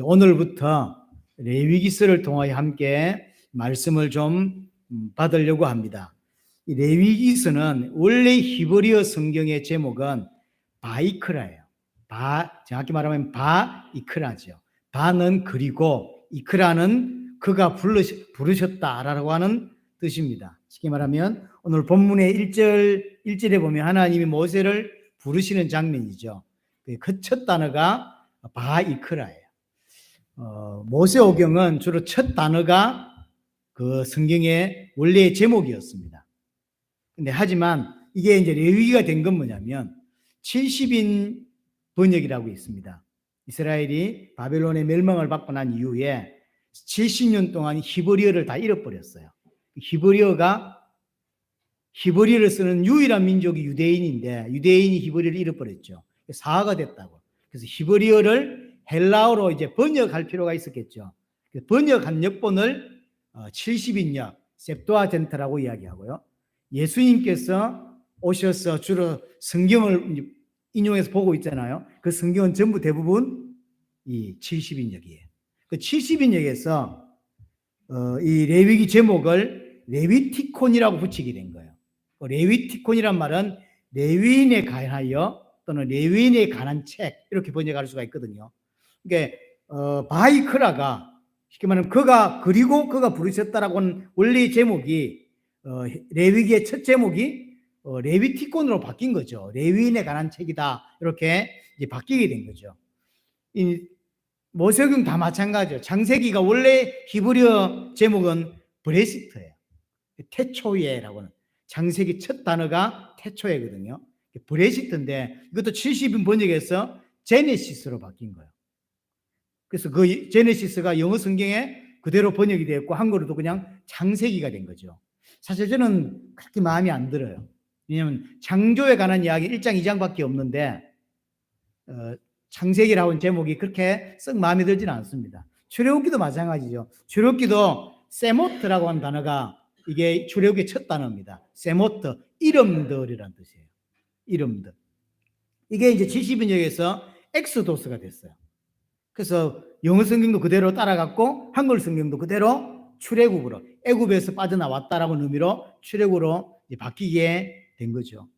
오늘부터 레위기서를 통하여 함께 말씀을 좀 받으려고 합니다. 이 레위기서는 원래 히브리어 성경의 제목은 바이크라예요. 정확히 말하면 바이크라죠. 바는 그리고 이크라는 그가 부르셨다라고 하는 뜻입니다. 쉽게 말하면 오늘 본문의 1절에 보면 하나님이 모세를 부르시는 장면이죠. 그 첫 단어가 바이크라예요. 모세오경은 주로 첫 단어가 그 성경의 원래의 제목이었습니다. 근데 하지만 이게 이제 레위기가 된 건 뭐냐면 70인 번역이라고 있습니다. 이스라엘이 바벨론의 멸망을 받고 난 이후에 70년 동안 히브리어를 다 잃어버렸어요. 히브리어를 쓰는 유일한 민족이 유대인인데 유대인이 히브리어를 잃어버렸죠. 사화가 됐다고. 그래서 히브리어를 헬라어로 이제 번역할 필요가 있었겠죠. 번역한 역본을 70인역, 셉투아젠트라고 이야기하고요. 예수님께서 오셔서 주로 성경을 인용해서 보고 있잖아요. 그 성경은 전부 대부분 이 70인역이에요. 그 70인역에서 이 레위기 제목을 레위티콘이라고 붙이게 된 거예요. 레위티콘이란 말은 레위인에 관하여 또는 레위인에 관한 책 이렇게 번역할 수가 있거든요. 그러니까 바이크라가 쉽게 말하면 그가 부르셨다라고 하는 원래의 제목이 레위기의 첫 제목이 레위티콘으로 바뀐 거죠. 레위인에 관한 책이다 이렇게 이제 바뀌게 된 거죠. 이 모세오경 다 마찬가지죠. 창세기가 원래 히브리어 제목은 브레시트예요. 태초에라고는 창세기 첫 단어가 태초에거든요. 브레시트인데 이것도 70인 번역에서 제네시스로 바뀐 거예요. 그래서 그 제네시스가 영어 성경에 그대로 번역이 되었고 한글로도 그냥 창세기가 된 거죠. 사실 저는 그렇게 마음이 안 들어요. 왜냐하면 창조에 관한 이야기 1장, 2장밖에 없는데 창세기라고 하는 제목이 그렇게 썩 마음에 들지는 않습니다. 출애굽기도 마찬가지죠. 출애굽기도 세모트라고 하는 단어가 이게 출애굽기의 첫 단어입니다. 세모트, 이름들이라는 뜻이에요. 이름들. 이게 이제 70인역에서 엑소도스가 됐어요. 그래서 영어 성경도 그대로 따라갔고 한글 성경도 그대로 출애굽으로 애굽에서 빠져나왔다라는 의미로 출애굽으로 바뀌게 된 거죠.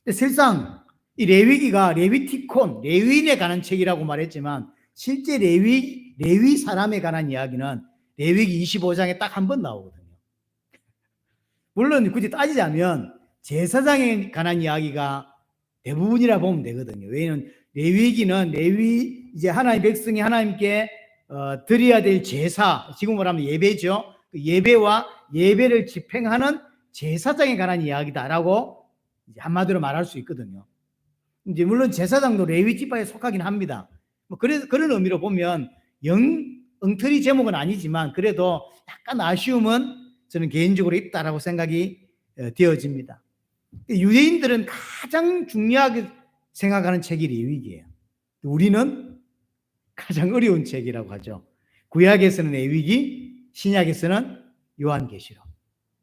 근데 실상 이 레위기가 레위티콘, 레위인에 관한 책이라고 말했지만 실제 레위 사람에 관한 이야기는 레위기 25장에 딱 한 번 나오거든요. 물론 굳이 따지자면 제사장에 관한 이야기가 대부분이라 보면 되거든요. 왜냐하면 레위기는 이제 하나님 백성이 하나님께 드려야 될 제사, 지금 말하면 예배죠. 그 예배와 예배를 집행하는 제사장에 관한 이야기다라고 이제 한마디로 말할 수 있거든요. 이제 물론 제사장도 레위 지파에 속하긴 합니다. 뭐 그런 의미로 보면 엉터리 제목은 아니지만 그래도 약간 아쉬움은 저는 개인적으로 있다라고 생각이 되어집니다. 유대인들은 가장 중요하게 생각하는 책이 레위기예요. 우리는 가장 어려운 책이라고 하죠. 구약에서는 레위기, 신약에서는 요한계시록.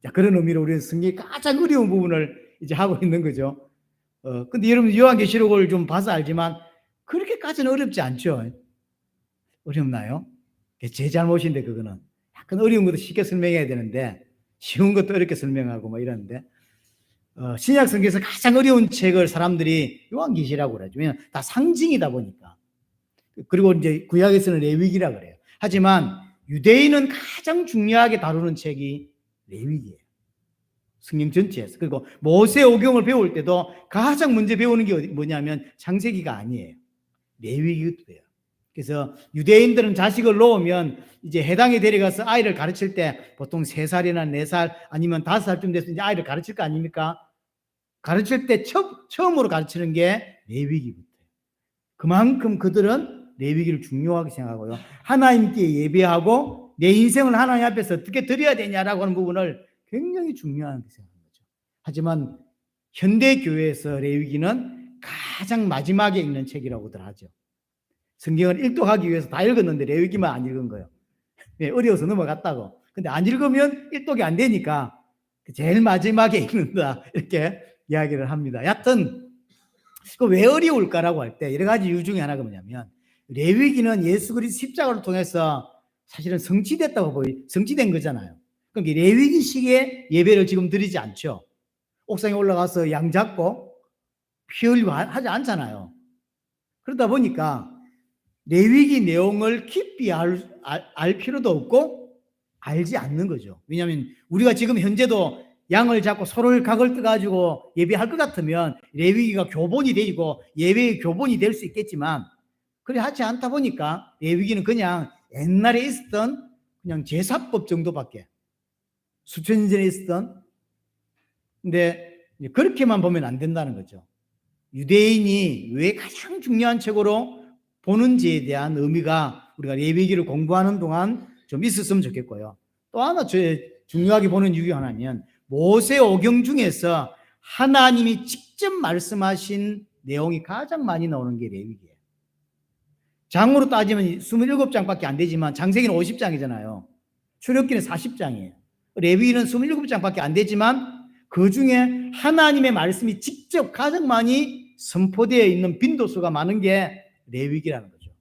자, 그런 의미로 우리는 성경의 가장 어려운 부분을 이제 하고 있는 거죠. 근데 여러분 요한계시록을 좀 봐서 알지만 그렇게까지는 어렵지 않죠. 어렵나요? 제 잘못인데 그거는 약간 어려운 것도 쉽게 설명해야 되는데 쉬운 것도 어렵게 설명하고 뭐 이러는데 신약 성경에서 가장 어려운 책을 사람들이 요한계시라고 그러죠. 왜냐하면 다 상징이다 보니까. 그리고 이제 구약에서는 레위기라 그래요. 하지만 유대인은 가장 중요하게 다루는 책이 레위기예요. 성경 전체에서. 그리고 모세오경을 배울 때도 가장 먼저 배우는 게 뭐냐면 창세기가 아니에요. 레위기예요. 그래서 유대인들은 자식을 놓으면 이제 해당에 데려가서 아이를 가르칠 때 보통 3살이나 4살 아니면 5살쯤 돼서 이제 아이를 가르칠 거 아닙니까? 가르칠 때 처음으로 가르치는 게 레위기부터예요. 그만큼 그들은 레위기를 중요하게 생각하고요. 하나님께 예배하고 내 인생을 하나님 앞에서 어떻게 드려야 되냐라고 하는 부분을 굉장히 중요하게 생각하는 거죠. 하지만 현대 교회에서 레위기는 가장 마지막에 읽는 책이라고들 하죠. 성경을 일독하기 위해서 다 읽었는데 레위기만 안 읽은 거예요. 어려워서 넘어갔다고. 근데 안 읽으면 일독이 안 되니까 제일 마지막에 읽는다 이렇게 이야기를 합니다. 여하튼 왜 어려울까라고 할 때 여러 가지 이유 중에 하나가 뭐냐면 레위기는 예수 그리스도 십자가를 통해서 사실은 성취된 거잖아요. 그러니까 레위기식의 예배를 지금 드리지 않죠. 옥상에 올라가서 양 잡고 피 흘리고 하지 않잖아요. 그러다 보니까 레위기 내용을 깊이 알 필요도 없고 알지 않는 거죠. 왜냐하면 우리가 지금 현재도 양을 잡고 소를 각을 떠가지고 예배할 것 같으면 레위기가 교본이 되고 예배의 교본이 될 수 있겠지만 그래 하지 않다 보니까 레위기는 그냥 옛날에 있었던 그냥 제사법 정도밖에 수천 년 전에 있었던 근데 그렇게만 보면 안 된다는 거죠. 유대인이 왜 가장 중요한 책으로 보는지에 대한 의미가 우리가 레위기를 공부하는 동안 좀 있었으면 좋겠고요. 또 하나 중요하게 보는 이유 하나는 모세오경 중에서 하나님이 직접 말씀하신 내용이 가장 많이 나오는 게 레위기예요. 장으로 따지면 27장밖에 안 되지만 창세기는 50장이잖아요. 출애굽기는 40장이에요. 레위기는 27장밖에 안 되지만 그 중에 하나님의 말씀이 직접 가장 많이 선포되어 있는 빈도수가 많은 게 레위기라는 거죠.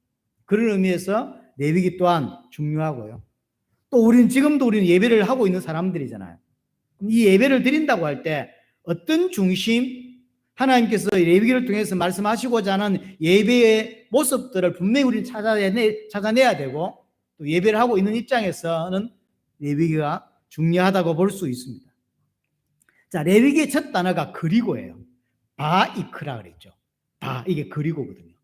그런 의미에서 레위기 또한 중요하고요. 또 지금도 우리는 예배를 하고 있는 사람들이잖아요. 이 예배를 드린다고 할 때 어떤 중심, 하나님께서 레위기를 통해서 말씀하시고자 하는 예배의 모습들을 분명히 우리는 찾아내야 되고 또 예배를 하고 있는 입장에서는 레위기가 중요하다고 볼 수 있습니다. 자, 레위기의 첫 단어가 그리고예요. 바이크라 그랬죠. 이게 그리고거든요.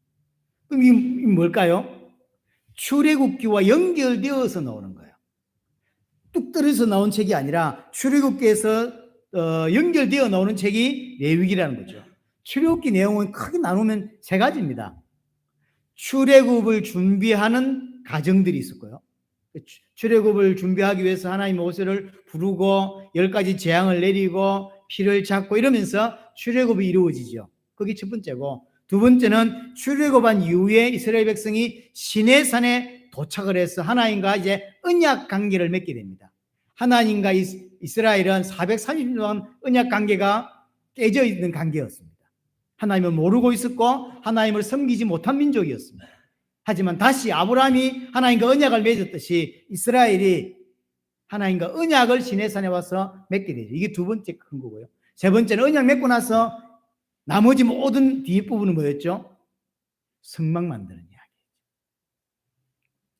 그럼 이게 뭘까요? 출애굽기와 연결되어서 나오는 거예요. 뚝 떨어져서 나온 책이 아니라 출애굽기에서 연결되어 나오는 책이 레위기라는 거죠. 출애굽기 내용은 크게 나누면 세 가지입니다. 출애굽을 준비하는 과정들이 있었고요. 출애굽을 준비하기 위해서 하나님 모세를 부르고 10가지 재앙을 내리고 피를 찾고 이러면서 출애굽이 이루어지죠. 그게 첫 번째고, 두 번째는 출애굽한 이후에 이스라엘 백성이 시내산에 도착을 해서 하나님과 이제 언약 관계를 맺게 됩니다. 하나님과 이스라엘은 430년 동안 언약 관계가 깨져 있는 관계였습니다. 하나님을 모르고 있었고 하나님을 섬기지 못한 민족이었습니다. 하지만 다시 아브라함이 하나님과 언약을 맺었듯이 이스라엘이 하나님과 언약을 시내산에 와서 맺게 되죠. 이게 두 번째 큰 거고요. 세 번째는 언약 맺고 나서 나머지 모든 뒤에 부분은 뭐였죠? 성막 만드는 이야기.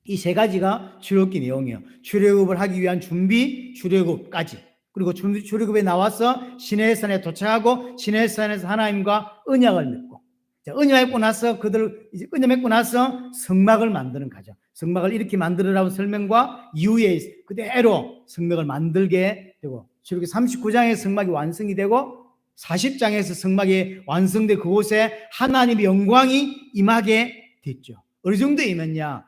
이 세 가지가 출애굽기 내용이에요. 출애굽을 하기 위한 준비, 출애굽까지. 그리고 출애굽에 나와서 시내산에 도착하고 시내산에서 하나님과 언약을 맺고, 언약 맺고 나서 언약 맺고 나서 성막을 만드는 과정. 성막을 이렇게 만들으라는 설명과 이후에 그대로 성막을 만들게 되고, 출애굽기 39장에 성막이 완성이 되고 40장에서 성막이 완성돼 그곳에 하나님의 영광이 임하게 됐죠. 어느 정도 임했냐?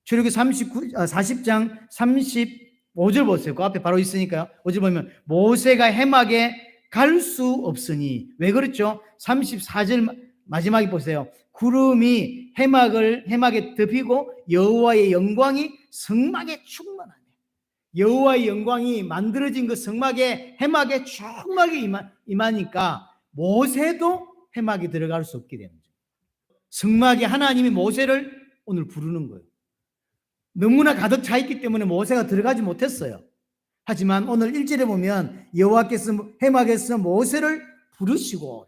출애굽기 40장 35절 보세요. 그 앞에 바로 있으니까요. 5절 보면 모세가 해막에 갈 수 없으니, 왜 그렇죠? 34절 마지막에 보세요. 구름이 해막에 덮이고 여호와의 영광이 성막에 충만하네. 여호와의 영광이 만들어진 그 해막에 충만하게 임하니까 모세도 해막에 들어갈 수 없게 되는 거죠. 성막에 하나님이 모세를 오늘 부르는 거예요. 너무나 가득 차 있기 때문에 모세가 들어가지 못했어요. 하지만 오늘 1절에 보면 여호와께서 해막에서 모세를 부르시고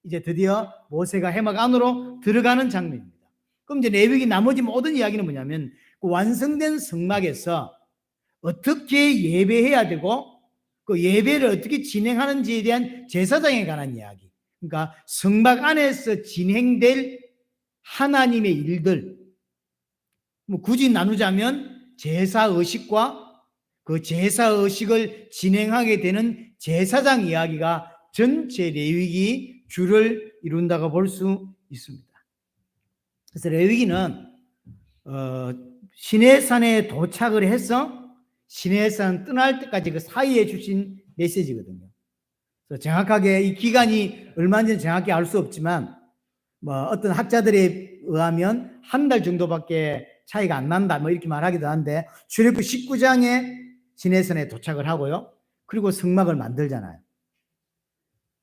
이제 드디어 모세가 해막 안으로 들어가는 장면입니다. 그럼 이제 레위기 나머지 모든 이야기는 뭐냐면 그 완성된 성막에서 어떻게 예배해야 되고 그 예배를 어떻게 진행하는지에 대한 제사장에 관한 이야기. 그러니까 성막 안에서 진행될 하나님의 일들, 굳이 나누자면 제사의식과 그 제사의식을 진행하게 되는 제사장 이야기가 전체 레위기 주를 이룬다고 볼 수 있습니다. 그래서 레위기는 시내산에 도착을 해서 시내산 떠날 때까지 그 사이에 주신 메시지거든요. 그래서 정확하게 이 기간이 얼마인지 정확히 알 수 없지만 어떤 학자들에 의하면 한 달 정도밖에 차이가 안 난다 이렇게 말하기도 한데, 출애굽기 19장에 시내산에 도착을 하고요. 그리고 성막을 만들잖아요.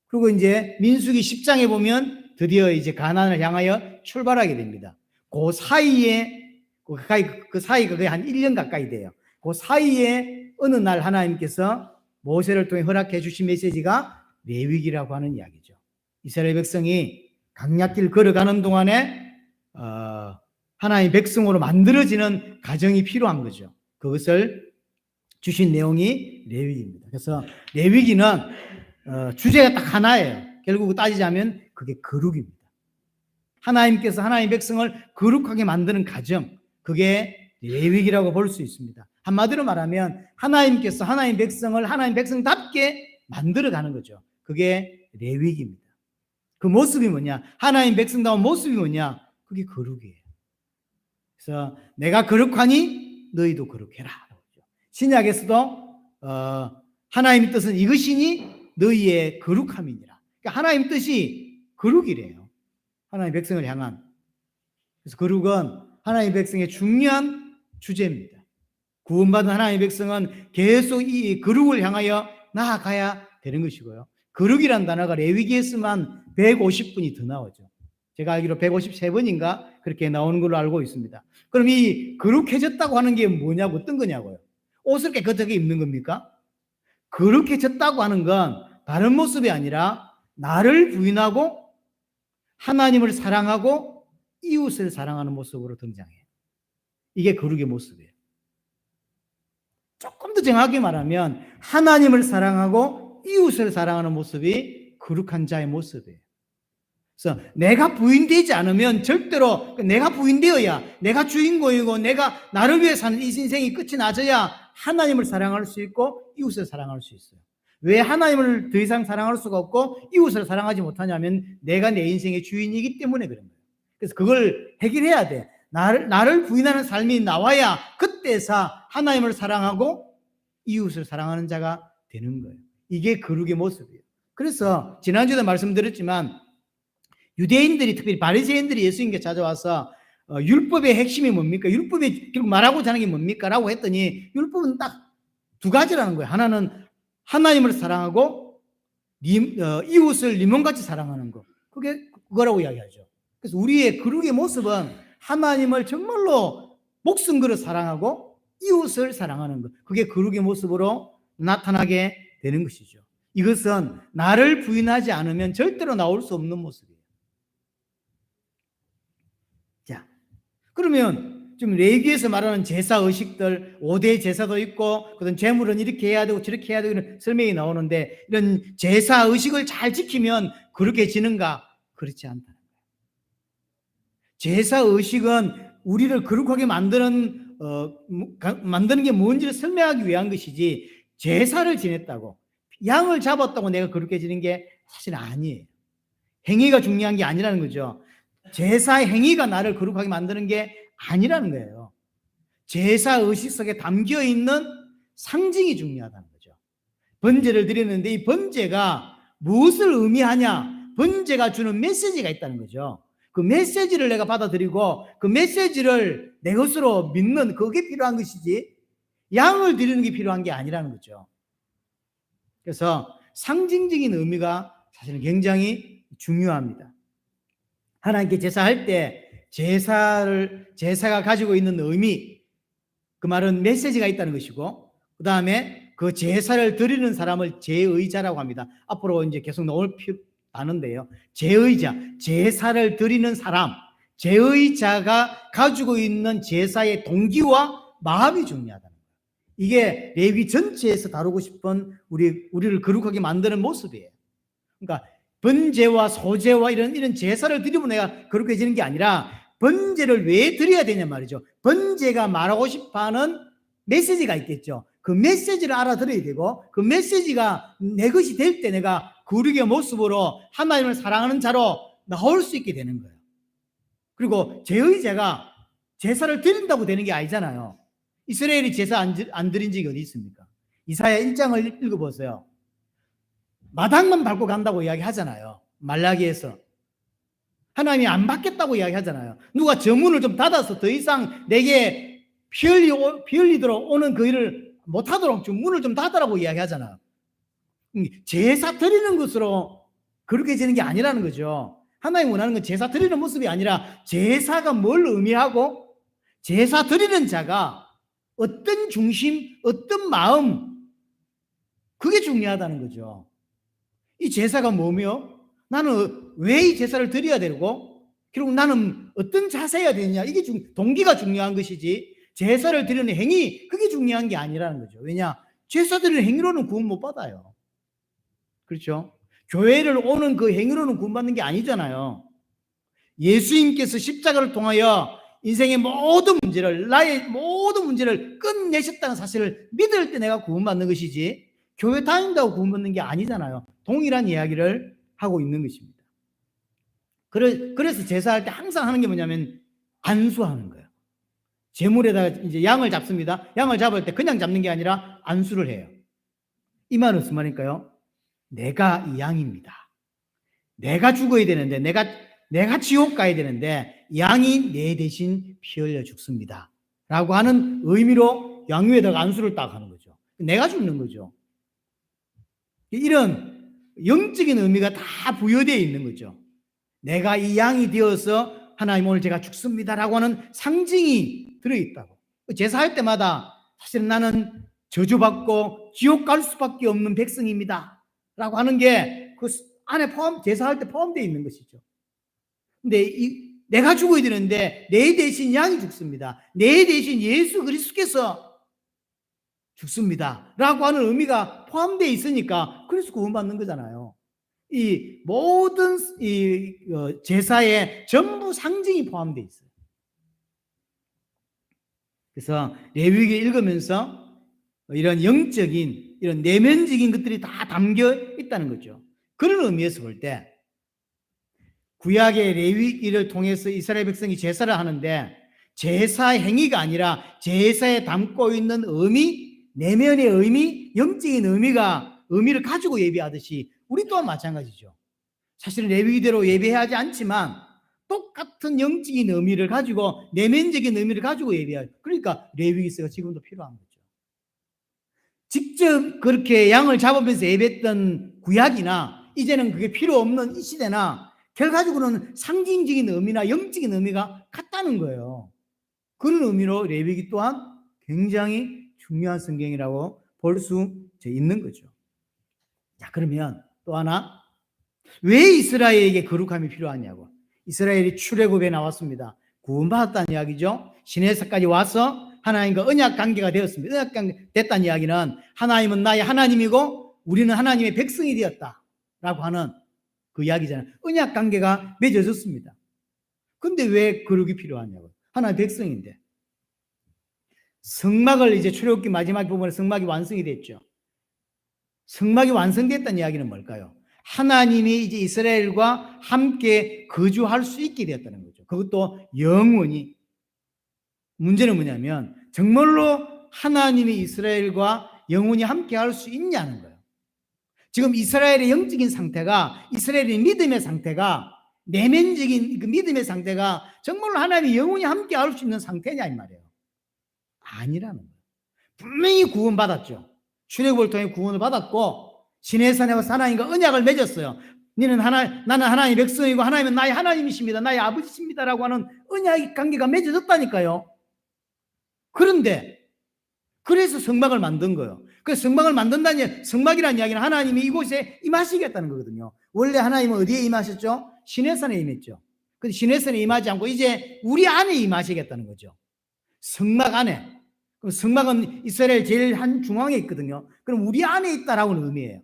그리고 이제 민수기 10장에 보면 드디어 이제 가나안을 향하여 출발하게 됩니다. 그 사이에 그 사이가 거의 한 1년 가까이 돼요. 그 사이에 어느 날 하나님께서 모세를 통해 허락해 주신 메시지가 레위기라고 하는 이야기죠. 이스라엘 백성이 강약길 걸어가는 동안에 하나님의 백성으로 만들어지는 과정이 필요한 거죠. 그것을 주신 내용이 레위기입니다. 그래서 레위기는 주제가 딱 하나예요. 결국 따지자면 그게 거룩입니다. 하나님께서 하나님의 백성을 거룩하게 만드는 과정, 그게 레위기라고 볼 수 있습니다. 한마디로 말하면 하나님께서 하나님 백성을 하나님 백성답게 만들어가는 거죠. 그게 레위기입니다. 그 모습이 뭐냐? 하나님 백성다운 모습이 뭐냐? 그게 거룩이에요. 그래서 내가 거룩하니 너희도 거룩해라. 신약에서도 하나님의 뜻은 이것이니 너희의 거룩함이니라. 그러니까 하나님 뜻이 거룩이래요. 하나님 백성을 향한. 그래서 거룩은 하나님 백성의 중요한 주제입니다. 구원받은 하나님의 백성은 계속 이 거룩을 향하여 나아가야 되는 것이고요. 거룩이란 단어가 레위기에서만 150번이 더 나오죠. 제가 알기로 153번인가 그렇게 나오는 걸로 알고 있습니다. 그럼 이 거룩해졌다고 하는 게 뭐냐고, 어떤 거냐고요? 옷을 깨끗하게 입는 겁니까? 거룩해졌다고 하는 건 다른 모습이 아니라 나를 부인하고 하나님을 사랑하고 이웃을 사랑하는 모습으로 등장해요. 이게 거룩의 모습이에요. 조금 더 정확하게 말하면 하나님을 사랑하고 이웃을 사랑하는 모습이 거룩한 자의 모습이에요. 그래서 내가 부인되지 않으면 절대로, 내가 부인되어야, 내가 주인공이고 내가 나를 위해 사는 이 인생이 끝이 나져야 하나님을 사랑할 수 있고 이웃을 사랑할 수 있어요. 왜 하나님을 더 이상 사랑할 수가 없고 이웃을 사랑하지 못하냐면 내가 내 인생의 주인이기 때문에 그런 거예요. 그래서 그걸 해결해야 돼. 나를 부인하는 삶이 나와야 그때서 하나님을 사랑하고 이웃을 사랑하는 자가 되는 거예요. 이게 거룩의 모습이에요. 그래서 지난주에도 말씀드렸지만 유대인들이, 특별히 바리새인들이 예수님께 찾아와서 율법의 핵심이 뭡니까? 율법이 결국 말하고자 하는 게 뭡니까? 라고 했더니 율법은 딱 두 가지라는 거예요. 하나는 하나님을 사랑하고 이웃을 네 몸같이 사랑하는 거. 그게 그거라고 이야기하죠. 그래서 우리의 거룩의 모습은 하나님을 정말로 목숨 걸어 사랑하고 이웃을 사랑하는 것. 그게 거룩의 모습으로 나타나게 되는 것이죠. 이것은 나를 부인하지 않으면 절대로 나올 수 없는 모습이에요. 자, 그러면 지금 레위기에서 말하는 제사 의식들, 5대 제사도 있고, 그런 제물은 이렇게 해야 되고 저렇게 해야 되고 이런 설명이 나오는데, 이런 제사 의식을 잘 지키면 그렇게 지는가? 그렇지 않다는 거예요. 제사 의식은 우리를 거룩하게 만드는 게 뭔지를 설명하기 위한 것이지, 제사를 지냈다고, 양을 잡았다고 내가 거룩해지는 게 사실 아니에요. 행위가 중요한 게 아니라는 거죠. 제사의 행위가 나를 거룩하게 만드는 게 아니라는 거예요. 제사 의식 속에 담겨 있는 상징이 중요하다는 거죠. 번제를 드리는데 이 번제가 무엇을 의미하냐? 번제가 주는 메시지가 있다는 거죠. 그 메시지를 내가 받아들이고 그 메시지를 내 것으로 믿는 그게 필요한 것이지 양을 드리는 게 필요한 게 아니라는 거죠. 그래서 상징적인 의미가 사실은 굉장히 중요합니다. 하나님께 제사할 때 제사가 가지고 있는 의미, 그 말은 메시지가 있다는 것이고, 그 다음에 그 제사를 드리는 사람을 제의자라고 합니다. 앞으로 이제 계속 나올 단어인데요. 제의자, 제사를 드리는 사람, 제의자가 가지고 있는 제사의 동기와 마음이 중요하다는 거예요. 이게 레위 전체에서 다루고 싶은 우리를 거룩하게 만드는 모습이에요. 그러니까 번제와 소제와 이런 제사를 드리면 내가 거룩해지는 게 아니라 번제를 왜 드려야 되냐 말이죠. 번제가 말하고 싶어하는 메시지가 있겠죠. 그 메시지를 알아들어야 되고 그 메시지가 내 것이 될 때 내가 거룩의 모습으로 하나님을 사랑하는 자로 나올 수 있게 되는 거예요. 그리고 제의자가 제사를 드린다고 되는 게 아니잖아요. 이스라엘이 제사 안 드린 적이 어디 있습니까? 이사야 1장을 읽어보세요. 마당만 밟고 간다고 이야기하잖아요. 말라기에서. 하나님이 안 받겠다고 이야기하잖아요. 누가 저 문을 좀 닫아서 더 이상 내게 피 흘리도록 오는 그 일을 못하도록 좀 문을 좀 닫으라고 이야기하잖아요. 제사 드리는 것으로 그렇게 되는 게 아니라는 거죠. 하나님 원하는 건 제사 드리는 모습이 아니라 제사가 뭘 의미하고 제사 드리는 자가 어떤 중심, 어떤 마음, 그게 중요하다는 거죠. 이 제사가 뭐며 나는 왜 이 제사를 드려야 되고 결국 나는 어떤 자세여야 되느냐, 이게 동기가 중요한 것이지 제사를 드리는 행위, 그게 중요한 게 아니라는 거죠. 왜냐? 제사 드리는 행위로는 구원 못 받아요. 그렇죠? 교회를 오는 그 행위로는 구원받는 게 아니잖아요. 예수님께서 십자가를 통하여 인생의 모든 문제를, 나의 모든 문제를 끝내셨다는 사실을 믿을 때 내가 구원받는 것이지 교회 다닌다고 구원받는 게 아니잖아요. 동일한 이야기를 하고 있는 것입니다. 그래서 제사할 때 항상 하는 게 뭐냐면 안수하는 거예요. 제물에다가 이제 양을 잡습니다. 양을 잡을 때 그냥 잡는 게 아니라 안수를 해요. 이 말은 무슨 말일까요? 내가 이 양입니다. 내가 죽어야 되는데, 내가 지옥 가야 되는데 양이 내 대신 피 흘려 죽습니다 라고 하는 의미로 양 위에다가 안수를 딱 하는 거죠. 내가 죽는 거죠. 이런 영적인 의미가 다 부여되어 있는 거죠. 내가 이 양이 되어서 하나님 오늘 제가 죽습니다라고 하는 상징이 들어있다고. 제사할 때마다 사실 나는 저주받고 지옥 갈 수밖에 없는 백성입니다 라고 하는 게 그 안에 제사할 때 포함되어 있는 것이죠. 근데 내가 죽어야 되는데 내 대신 양이 죽습니다. 내 대신 예수 그리스도께서 죽습니다 라고 하는 의미가 포함되어 있으니까 그래서 구원받는 거잖아요. 이 모든 제사에 전부 상징이 포함되어 있어요. 그래서 레위기 읽으면서 이런 영적인, 이런 내면적인 것들이 다 담겨 있다는 거죠. 그런 의미에서 볼 때 구약의 레위기를 통해서 이스라엘 백성이 제사를 하는데 제사 행위가 아니라 제사에 담고 있는 의미, 내면의 의미, 영적인 의미를 가지고 예배하듯이 우리 또한 마찬가지죠. 사실은 레위기대로 예배하지 않지만 똑같은 영적인 의미를 가지고, 내면적인 의미를 가지고 예배해요. 그러니까 레위기서가 지금도 필요한 거죠. 직접 그렇게 양을 잡으면서 예배했던 구약이나 이제는 그게 필요 없는 이 시대나 결과적으로는 상징적인 의미나 영적인 의미가 같다는 거예요. 그런 의미로 레위기 또한 굉장히 중요한 성경이라고 볼 수 있는 거죠. 자, 그러면 또 하나, 왜 이스라엘에게 거룩함이 필요하냐고. 이스라엘이 출애굽에 나왔습니다. 구원받았다는 이야기죠. 시내산까지 와서 하나님과 언약 관계가 되었습니다. 언약 관계 됐다는 이야기는 하나님은 나의 하나님이고 우리는 하나님의 백성이 되었다라고 하는 그 이야기잖아요. 언약 관계가 맺어졌습니다. 근데 왜 거룩이 필요하냐고. 하나님의 백성인데. 성막을 이제 출애굽기 마지막 부분에 성막이 완성이 됐죠. 성막이 완성됐다는 이야기는 뭘까요? 하나님이 이제 이스라엘과 함께 거주할 수 있게 되었다는 거죠. 그것도 영원히. 문제는 뭐냐면 정말로 하나님이 이스라엘과 영원히 함께 할 수 있냐는 거예요. 지금 이스라엘의 영적인 상태가, 이스라엘의 믿음의 상태가, 내면적인 그 믿음의 상태가 정말로 하나님이 영원히 함께 할 수 있는 상태냐 이 말이에요. 아니라는 거예요. 분명히 구원받았죠. 출애굽을 통해 구원을 받았고 시내산에 와서 하나님과 언약을 맺었어요. 나는 하나님의 백성이고 하나님은 나의 하나님이십니다. 나의 아버지십니다라고 하는 언약 관계가 맺어졌다니까요. 그런데 그래서 성막을 만든 거예요. 그래서 성막을 만든다는, 성막이라는 이야기는 하나님이 이곳에 임하시겠다는 거거든요. 원래 하나님은 어디에 임하셨죠? 시내산에 임했죠. 근데 시내산에 임하지 않고 이제 우리 안에 임하시겠다는 거죠. 성막 안에. 그럼 성막은 이스라엘 제일 한 중앙에 있거든요. 그럼 우리 안에 있다라고는 의미예요.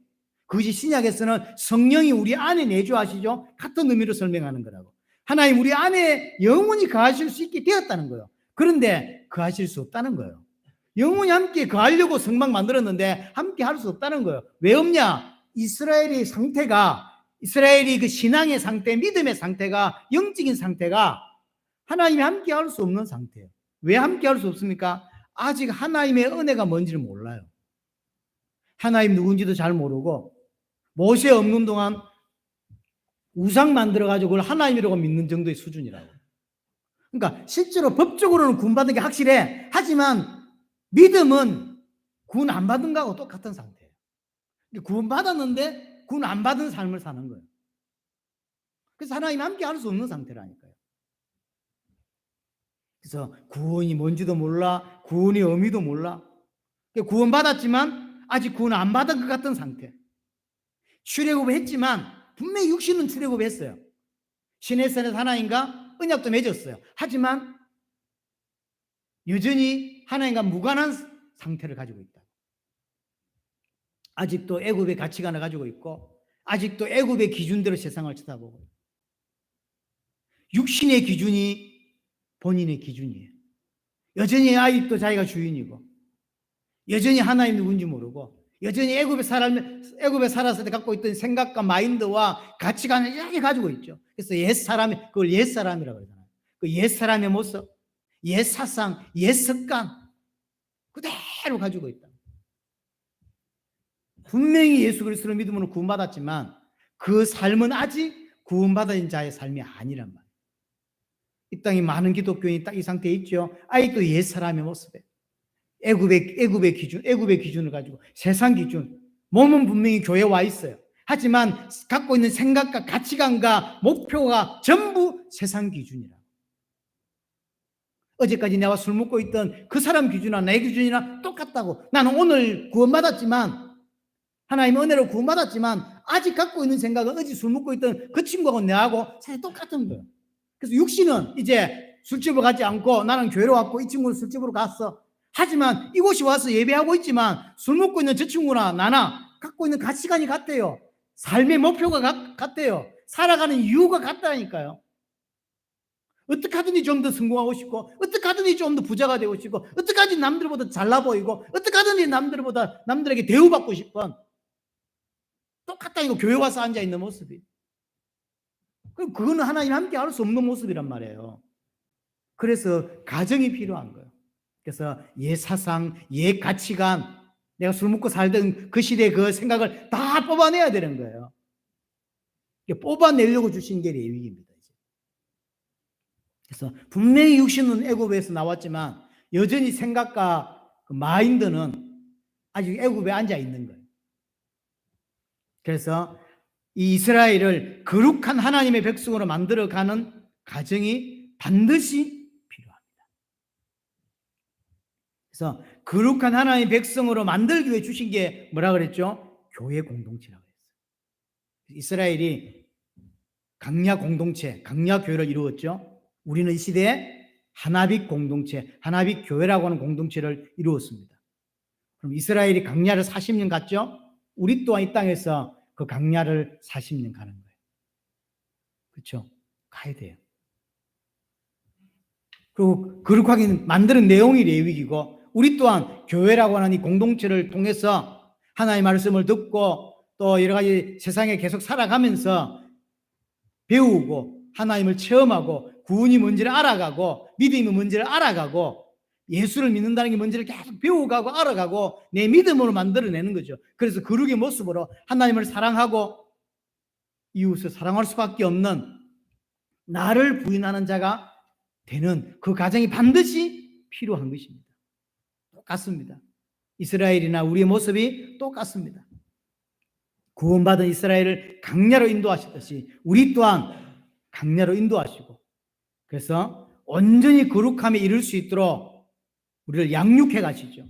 그것이 신약에서는 성령이 우리 안에 내주하시죠. 같은 의미로 설명하는 거라고. 하나님 우리 안에 영원히 거하실 수 있게 되었다는 거예요. 그런데 거하실 수 없다는 거예요. 영원히 함께 거하려고 성막 만들었는데 함께 할 수 없다는 거예요. 왜 없냐? 이스라엘의 상태가, 이스라엘이 그 신앙의 상태, 믿음의 상태가, 영적인 상태가 하나님이 함께 할 수 없는 상태예요. 왜 함께 할 수 없습니까? 아직 하나님의 은혜가 뭔지를 몰라요. 하나님 누군지도 잘 모르고 모세 없는 동안 우상 만들어가지고 그걸 하나님이라고 믿는 정도의 수준이라고. 그러니까 실제로 법적으로는 구원받은 게 확실해. 하지만 믿음은 구원 안 받은 거하고 똑같은 상태예요. 구원 받았는데 구원 안 받은 삶을 사는 거예요. 그래서 하나님 함께 할 수 없는 상태라니까요. 그래서 구원이 뭔지도 몰라, 구원의 의미도 몰라. 구원 받았지만 아직 구원 안 받은 것 같은 상태. 출애굽했지만 분명히 육신은 출애굽했어요. 시내산에서 하나님과 언약도 맺었어요. 하지만 여전히 하나님과 무관한 상태를 가지고 있다. 아직도 애굽의 가치관을 가지고 있고, 아직도 애굽의 기준대로 세상을 쳐다보고, 육신의 기준이 본인의 기준이에요. 여전히 아직도 자기가 주인이고, 여전히 하나님 누군지 모르고, 여전히 애굽에 살았을 때 갖고 있던 생각과 마인드와 가치관을 이렇게 가지고 있죠. 그래서 옛사람이, 그걸 옛사람이라고 그러잖아요. 그 옛사람의 모습, 옛사상, 옛습관 그대로 가지고 있다. 분명히 예수 그리스도를 믿음으로 구원받았지만 그 삶은 아직 구원받은 자의 삶이 아니란 말이에요. 이 땅에 많은 기독교인이 딱 이 상태에 있죠. 아직도 옛사람의 모습에 애굽의 기준을 가지고 세상 기준, 몸은 분명히 교회에 와 있어요. 하지만 갖고 있는 생각과 가치관과 목표가 전부 세상 기준이라. 어제까지 내가 술 먹고 있던 그 사람 기준이나 내 기준이나 똑같다고. 나는 오늘 구원받았지만, 하나님의 은혜로 구원받았지만 아직 갖고 있는 생각은 어제 술 먹고 있던 그 친구하고 내하고 사실 똑같은 거예요. 그래서 육신은 이제 술집을 가지 않고 나는 교회로 왔고 이 친구는 술집으로 갔어. 하지만 이곳이 와서 예배하고 있지만 술 먹고 있는 저 친구나 나나 갖고 있는 가치관이 같대요. 삶의 목표가 같대요. 살아가는 이유가 같다니까요. 어떻게 하든지 좀 더 성공하고 싶고, 어떻게 하든지 좀 더 부자가 되고 싶고, 어떻게 하든지 남들보다 잘나 보이고, 어떻게 하든지 남들에게 대우받고 싶은, 똑같다니까 교회 와서 앉아있는 모습이. 그거는 하나님 함께 할 수 없는 모습이란 말이에요. 그래서 가정이 필요한 거예요. 그래서 옛 사상, 옛 가치관, 내가 술 먹고 살던 그 시대의 그 생각을 다 뽑아내야 되는 거예요. 뽑아내려고 주신 게 레위기입니다. 그래서 분명히 육신은 애굽에서 나왔지만 여전히 생각과 그 마인드는 아직 애굽에 앉아 있는 거예요. 그래서 이 이스라엘을 거룩한 하나님의 백성으로 만들어가는 과정이 반드시 필요합니다. 그래서 거룩한 하나님의 백성으로 만들기 위해 주신 게 뭐라 그랬죠? 교회 공동체라고 했어요. 이스라엘이 강야 공동체, 강야 교회를 이루었죠. 우리는 이 시대에 하나빅 공동체, 하나빅 교회라고 하는 공동체를 이루었습니다. 그럼 이스라엘이 강야를 40년 갔죠? 우리 또한 이 땅에서 그 강야를 40년 가는 거예요. 그렇죠? 가야 돼요. 그리고 거룩하게 만드는 내용이 레위기고, 우리 또한 교회라고 하는 이 공동체를 통해서 하나님의 말씀을 듣고 또 여러 가지 세상에 계속 살아가면서 배우고 하나님을 체험하고 구원이 뭔지를 알아가고 믿음이 뭔지를 알아가고 예수를 믿는다는 게 뭔지를 계속 배워가고 알아가고 내 믿음으로 만들어내는 거죠. 그래서 거룩의 모습으로 하나님을 사랑하고 이웃을 사랑할 수밖에 없는 나를 부인하는 자가 되는 그 과정이 반드시 필요한 것입니다. 똑같습니다. 이스라엘이나 우리의 모습이 똑같습니다. 구원받은 이스라엘을 강야로 인도하셨듯이 우리 또한 강야로 인도하시고, 그래서 온전히 거룩함에 이를 수 있도록 우리를 양육해 가시죠.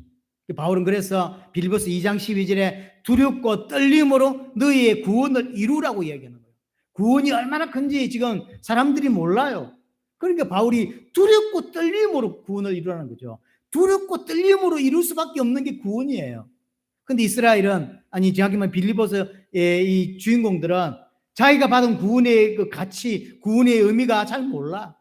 바울은 그래서 빌립보서 2장 12절에 두렵고 떨림으로 너희의 구원을 이루라고 이야기하는 거예요. 구원이 얼마나 큰지 지금 사람들이 몰라요. 그러니까 바울이 두렵고 떨림으로 구원을 이루라는 거죠. 두렵고 떨림으로 이룰 수밖에 없는 게 구원이에요. 근데 이스라엘은, 아니 정확히 말하면 빌립보서의 이 주인공들은 자기가 받은 구원의 그 가치, 구원의 의미가 잘 몰라.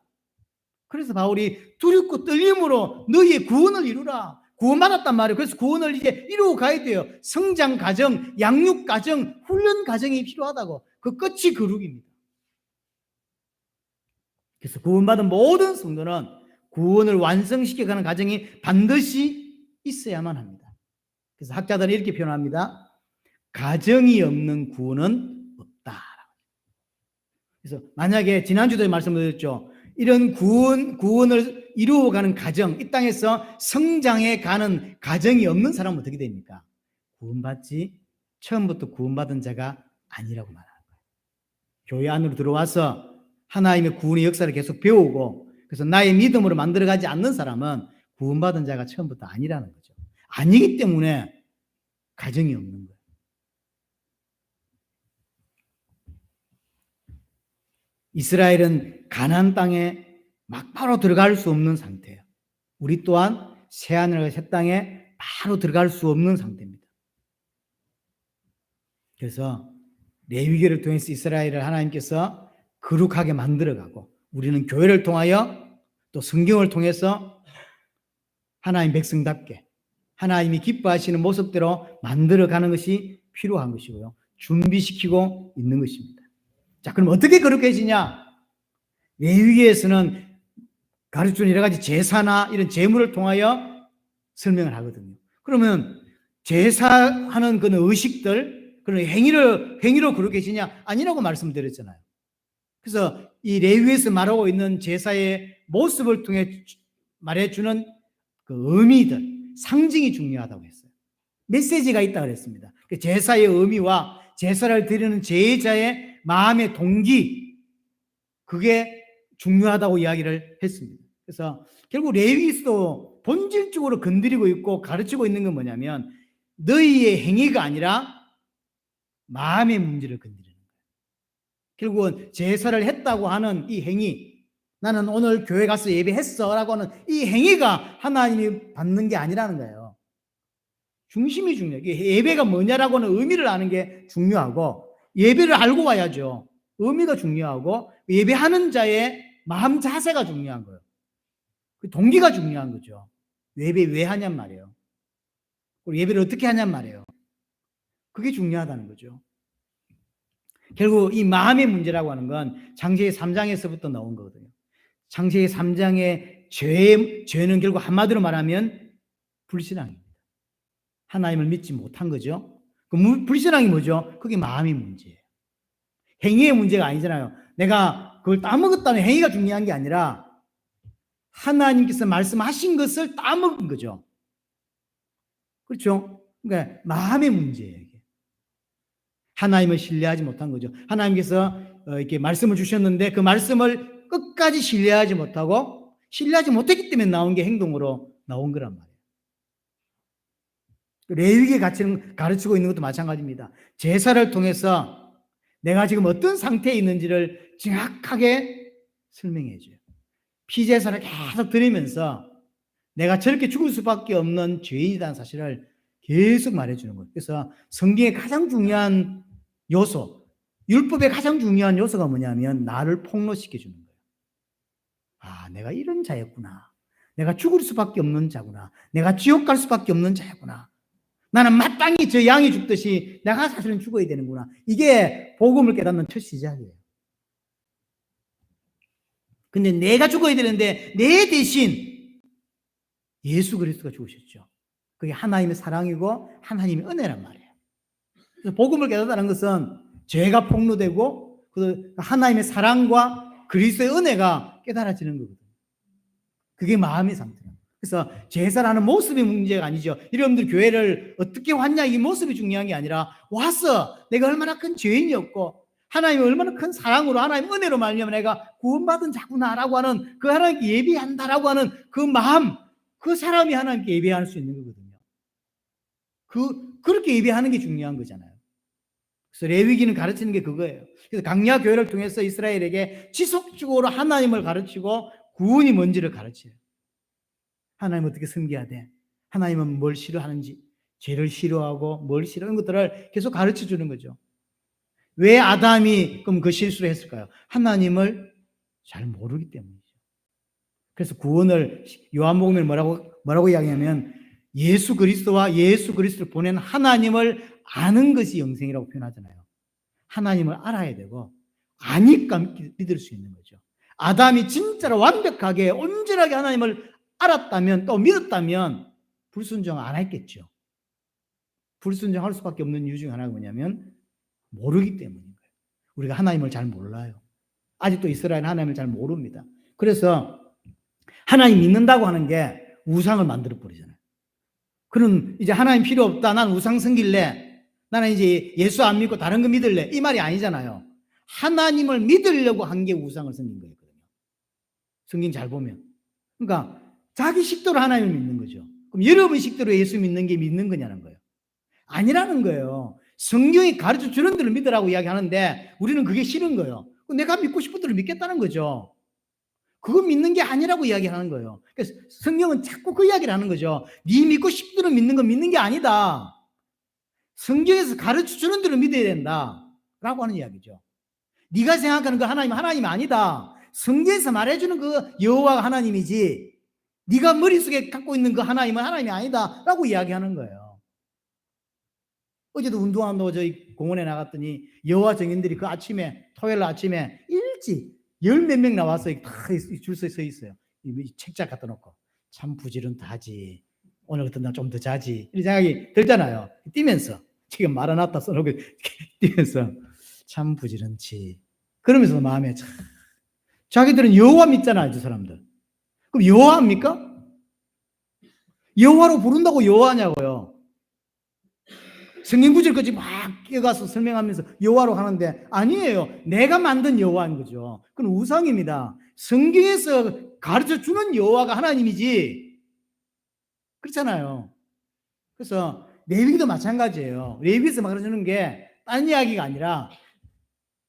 그래서 바울이 두렵고 떨림으로 너희의 구원을 이루라. 구원받았단 말이에요. 그래서 구원을 이제 이루어 가야 돼요. 성장 과정, 양육 과정, 훈련 과정이 필요하다고. 그 끝이 거룩입니다. 그래서 구원받은 모든 성도는 구원을 완성시켜가는 과정이 반드시 있어야만 합니다. 그래서 학자들은 이렇게 표현합니다. 가정이 없는 구원은 없다. 그래서 만약에 지난주도 말씀드렸죠. 이런 구원을 이루어가는 과정, 이 땅에서 성장해 가는 과정이 없는 사람은 어떻게 됩니까? 처음부터 구원받은 자가 아니라고 말하는 거예요. 교회 안으로 들어와서 하나님의 구원의 역사를 계속 배우고 그래서 나의 믿음으로 만들어가지 않는 사람은 구원받은 자가 처음부터 아니라는 거죠. 아니기 때문에 가정이 없는 거예요. 이스라엘은 가나안 땅에 막바로 들어갈 수 없는 상태예요. 우리 또한 새하늘과 새 땅에 바로 들어갈 수 없는 상태입니다. 그래서 레위기를 통해서 이스라엘을 하나님께서 거룩하게 만들어가고 우리는 교회를 통하여 또 성경을 통해서 하나님 백성답게 하나님이 기뻐하시는 모습대로 만들어가는 것이 필요한 것이고요. 준비시키고 있는 것입니다. 자, 그럼 어떻게 거룩해지냐? 레위기에서는 가르쳐주는 여러 가지 제사나 이런 제물을 통하여 설명을 하거든요. 그러면 제사하는 그런 의식들, 그런 행위로 거룩해지냐? 아니라고 말씀드렸잖아요. 그래서 이 레위기에서 말하고 있는 제사의 모습을 통해 말해주는 그 의미들, 상징이 중요하다고 했어요. 메시지가 있다고 그랬습니다. 제사의 의미와 제사를 드리는 제자의 마음의 동기, 그게 중요하다고 이야기를 했습니다. 그래서 결국 레위기에서도 본질적으로 건드리고 있고 가르치고 있는 건 뭐냐면 너희의 행위가 아니라 마음의 문제를 건드리는 거예요. 결국은 제사를 했다고 하는 이 행위, 나는 오늘 교회 가서 예배했어 라고 하는 이 행위가 하나님이 받는 게 아니라는 거예요. 중심이 중요해요. 예배가 뭐냐라고는 의미를 아는 게 중요하고 예배를 알고 와야죠. 의미가 중요하고 예배하는 자의 마음 자세가 중요한 거예요. 그 동기가 중요한 거죠. 예배 왜 하냔 말이에요. 그리고 예배를 어떻게 하냔 말이에요. 그게 중요하다는 거죠. 결국 이 마음의 문제라고 하는 건 창세기 3장에서부터 나온 거거든요. 창세기 3장의 죄는 결국 한마디로 말하면 불신앙입니다. 하나님을 믿지 못한 거죠. 그 불신앙이 뭐죠? 그게 마음의 문제예요. 행위의 문제가 아니잖아요. 내가 그걸 따먹었다는 행위가 중요한 게 아니라 하나님께서 말씀하신 것을 따먹은 거죠. 그렇죠? 그러니까 마음의 문제예요. 이게. 하나님을 신뢰하지 못한 거죠. 하나님께서 이렇게 말씀을 주셨는데 그 말씀을 끝까지 신뢰하지 못하고 신뢰하지 못했기 때문에 나온 게 행동으로 나온 거란 말이에요. 레위기의 가치는 가르치고 있는 것도 마찬가지입니다. 제사를 통해서 내가 지금 어떤 상태에 있는지를 정확하게 설명해 줘요. 피제사를 계속 드리면서 내가 저렇게 죽을 수밖에 없는 죄인이라는 사실을 계속 말해주는 거예요. 그래서 성경의 가장 중요한 요소, 율법의 가장 중요한 요소가 뭐냐면 나를 폭로시켜 주는 거예요. 아, 내가 이런 자였구나. 내가 죽을 수밖에 없는 자구나. 내가 지옥 갈 수밖에 없는 자였구나. 나는 마땅히 저 양이 죽듯이 내가 사실은 죽어야 되는구나. 이게 복음을 깨닫는 첫 시작이에요. 근데 내가 죽어야 되는데 내 대신 예수 그리스도가 죽으셨죠. 그게 하나님의 사랑이고 하나님의 은혜란 말이에요. 그래서 복음을 깨닫는 것은 죄가 폭로되고 하나님의 사랑과 그리스도의 은혜가 깨달아지는 거거든요. 그게 마음의 상태예요. 그래서 제사라는 모습이 문제가 아니죠. 여러분들 교회를 어떻게 왔냐 이 모습이 중요한 게 아니라 와서 내가 얼마나 큰 죄인이었고 하나님이 얼마나 큰 사랑으로 하나님 은혜로 말미암아 내가 구원받은 자구나라고 하는 그 하나님께 예배한다라고 하는 그 마음, 그 사람이 하나님께 예배할 수 있는 거거든요. 그렇게 예배하는 게 중요한 거잖아요. 그래서 레위기는 가르치는 게 그거예요. 그래서 강야 교회를 통해서 이스라엘에게 지속적으로 하나님을 가르치고 구원이 뭔지를 가르쳐요. 하나님 어떻게 섬겨야 돼? 하나님은 뭘 싫어하는지, 죄를 싫어하고 뭘 싫어하는 것들을 계속 가르쳐 주는 거죠. 왜 아담이 그럼 그 실수를 했을까요? 하나님을 잘 모르기 때문이죠. 그래서 구원을 요한복음에 뭐라고 이야기하면 예수 그리스도와 예수 그리스도를 보낸 하나님을 아는 것이 영생이라고 표현하잖아요. 하나님을 알아야 되고 아니까 믿을 수 있는 거죠. 아담이 진짜로 완벽하게 온전하게 하나님을 알았다면 또 믿었다면 불순종 안 했겠죠. 불순종할 수밖에 없는 이유 중 하나가 뭐냐면 모르기 때문인 거예요. 우리가 하나님을 잘 몰라요. 아직도 이스라엘은 하나님을 잘 모릅니다. 그래서 하나님 믿는다고 하는 게 우상을 만들어 버리잖아요. 그럼 이제 하나님 필요 없다. 난 우상 섬길래. 나는 이제 예수 안 믿고 다른 거 믿을래. 이 말이 아니잖아요. 하나님을 믿으려고 한 게 우상을 섬긴 거였거든요. 성경 잘 보면. 그러니까 자기 식대로 하나님을 믿는 거죠. 그럼 여러분 식대로 예수 믿는 게 믿는 거냐는 거예요. 아니라는 거예요. 성경이 가르쳐 주는 대로 믿으라고 이야기하는데 우리는 그게 싫은 거예요. 내가 믿고 싶은 대로 믿겠다는 거죠. 그거 믿는 게 아니라고 이야기하는 거예요. 그래서 성경은 자꾸 그 이야기를 하는 거죠. 네 믿고 싶은 대로 믿는 건 믿는 게 아니다. 성경에서 가르쳐 주는 대로 믿어야 된다. 라고 하는 이야기죠. 네가 생각하는 그 하나님이 아니다. 성경에서 말해주는 그 여호와가 하나님이지 네가 머릿속에 갖고 있는 그 하나님은 하나님이 아니다. 라고 이야기하는 거예요. 어제도 운동한다고 저희 공원에 나갔더니 여호와 정인들이 그 아침에 토요일 아침에 일찍 10몇 명 나와서 다 줄 서 있어요. 책자 갖다 놓고 참 부지런하지. 오늘 같은 날 좀 더 자지. 이런 생각이 들잖아요. 뛰면서 지금 말아놨다 써놓고 뛰면서 참 부지런치. 그러면서 마음에 참 자기들은 여호와 믿잖아요, 저 사람들. 그럼 여호와입니까? 여호와로 부른다고 여호와냐고요. 성경 구절까지 막 끼어가서 설명하면서 여호와로 하는데 아니에요. 내가 만든 여호와인 거죠. 그건 우상입니다. 성경에서 가르쳐 주는 여호와가 하나님이지. 그렇잖아요. 그래서 레위기도 마찬가지예요. 레위기에서 가르쳐주는 게 딴 이야기가 아니라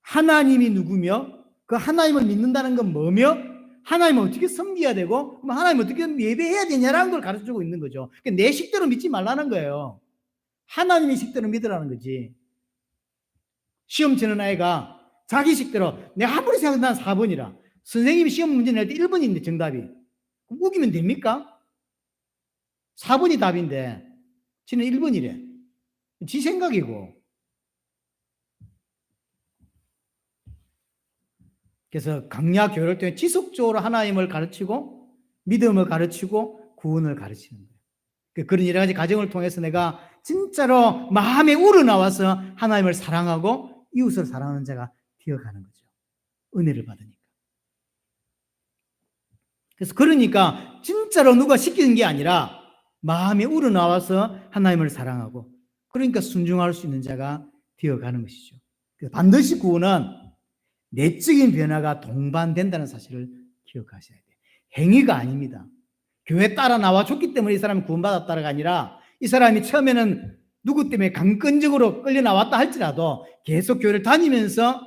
하나님이 누구며 그 하나님을 믿는다는 건 뭐며 하나님을 어떻게 섬겨야 되고 하나님을 어떻게 예배해야 되냐라는 걸 가르쳐주고 있는 거죠. 그러니까 내 식대로 믿지 말라는 거예요. 하나님의 식대로 믿으라는 거지. 시험 치는 아이가 자기 식대로 내가 아무리 생각해도 난 4번이라 선생님이 시험 문제 낼 때 1번인데 정답이 그럼 우기면 됩니까? 4번이 답인데 지는 1번이래. 지 생각이고. 그래서 강약 교회를 통해 지속적으로 하나님을 가르치고 믿음을 가르치고 구원을 가르치는 거예요. 그런 여러 가지 과정을 통해서 내가 진짜로 마음에 우러나와서 하나님을 사랑하고 이웃을 사랑하는 자가 되어가는 거죠. 은혜를 받으니까. 그래서 그러니까 진짜로 누가 시키는 게 아니라 마음에 우러나와서 하나님을 사랑하고 그러니까 순종할 수 있는 자가 되어가는 것이죠. 반드시 구원은 내적인 변화가 동반된다는 사실을 기억하셔야 돼요. 행위가 아닙니다. 교회 따라 나와줬기 때문에 이 사람이 구원받았다가 아니라 이 사람이 처음에는 누구 때문에 강권적으로 끌려 나왔다 할지라도 계속 교회를 다니면서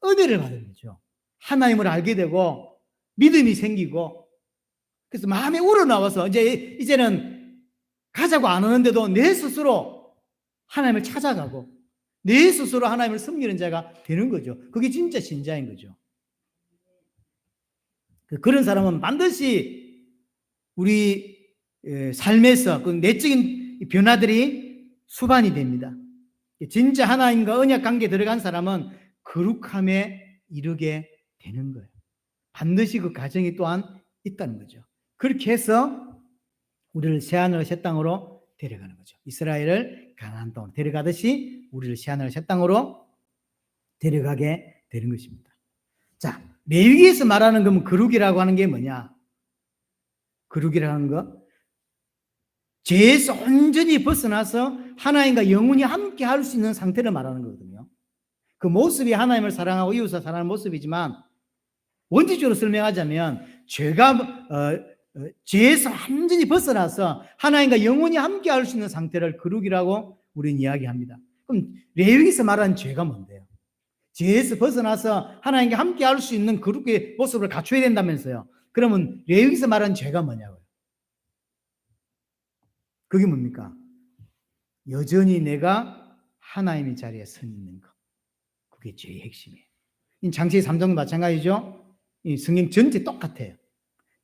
은혜를 받은 거죠. 하나님을 알게 되고 믿음이 생기고 그래서 마음에 우러나와서 이제는 가자고 안 하는데도 내 스스로 하나님을 찾아가고 내 스스로 하나님을 섬기는 자가 되는 거죠. 그게 진짜 신자인 거죠. 그런 사람은 반드시 우리 삶에서 그 내적인 변화들이 수반이 됩니다. 진짜 하나님과 언약 관계에 들어간 사람은 거룩함에 이르게 되는 거예요. 반드시 그 과정이 또한 있다는 거죠. 그렇게 해서 우리를 새하늘 새 땅으로 데려가는 거죠. 이스라엘을 가나안 땅으로 데려가듯이 우리를 새하늘 새 땅으로 데려가게 되는 것입니다. 자, 레위기에서 말하는 건 거룩이라고 하는 게 뭐냐? 거룩이라는 거 죄에서 온전히 벗어나서 하나님과 영원히 함께 할 수 있는 상태를 말하는 거거든요. 그 모습이 하나님을 사랑하고 이웃을 사랑하는 모습이지만 원칙적으로 설명하자면 죄에서 완전히 벗어나서 하나님과 영원히 함께 할 수 있는 상태를 거룩이라고 우리는 이야기합니다. 그럼 레위기에서 말하는 죄가 뭔데요? 죄에서 벗어나서 하나님과 함께 할 수 있는 거룩의 모습을 갖춰야 된다면서요. 그러면 레위기에서 말하는 죄가 뭐냐고요? 그게 뭡니까? 여전히 내가 하나님의 자리에 서 있는 것. 그게 죄의 핵심이에요. 장세기 3장도 마찬가지죠. 이 성경 전체 똑같아요.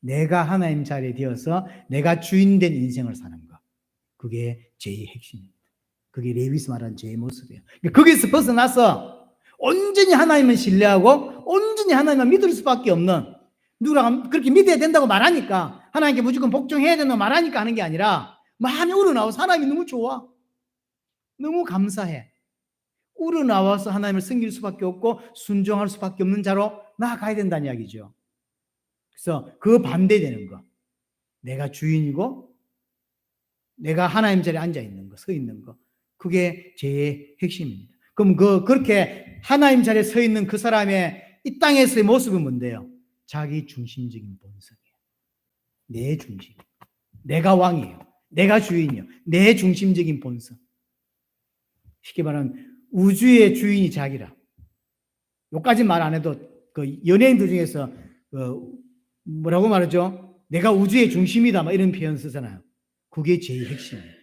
내가 하나님 자리에 되어서 내가 주인된 인생을 사는 것. 그게 죄의 핵심입니다. 그게 레위기에서 말하는 죄의 모습이에요. 거기서 벗어나서 온전히 하나님을 신뢰하고 온전히 하나님을 믿을 수밖에 없는 누구랑 그렇게 믿어야 된다고 말하니까 하나님께 무조건 복종해야 된다고 말하니까 하는 게 아니라 마음이 우러나와서 하나님이 너무 좋아. 너무 감사해. 우러나와서 하나님을 섬길 수밖에 없고 순종할 수밖에 없는 자로 나아가야 된다는 이야기죠. 그래서 그 반대되는 거. 내가 주인이고 내가 하나님 자리에 앉아 있는 거, 서 있는 거. 그게 죄의 핵심입니다. 그럼 그렇게 하나님 자리에 서 있는 그 사람의 이 땅에서의 모습은 뭔데요? 자기 중심적인 본성이에요. 내 중심. 내가 왕이에요. 내가 주인이에요. 내 중심적인 본성. 쉽게 말하면 우주의 주인이 자기라. 여기까지 말 안 해도 그 연예인들 중에서 뭐라고 말하죠? 내가 우주의 중심이다. 막 이런 표현 쓰잖아요. 그게 제일 핵심이에요.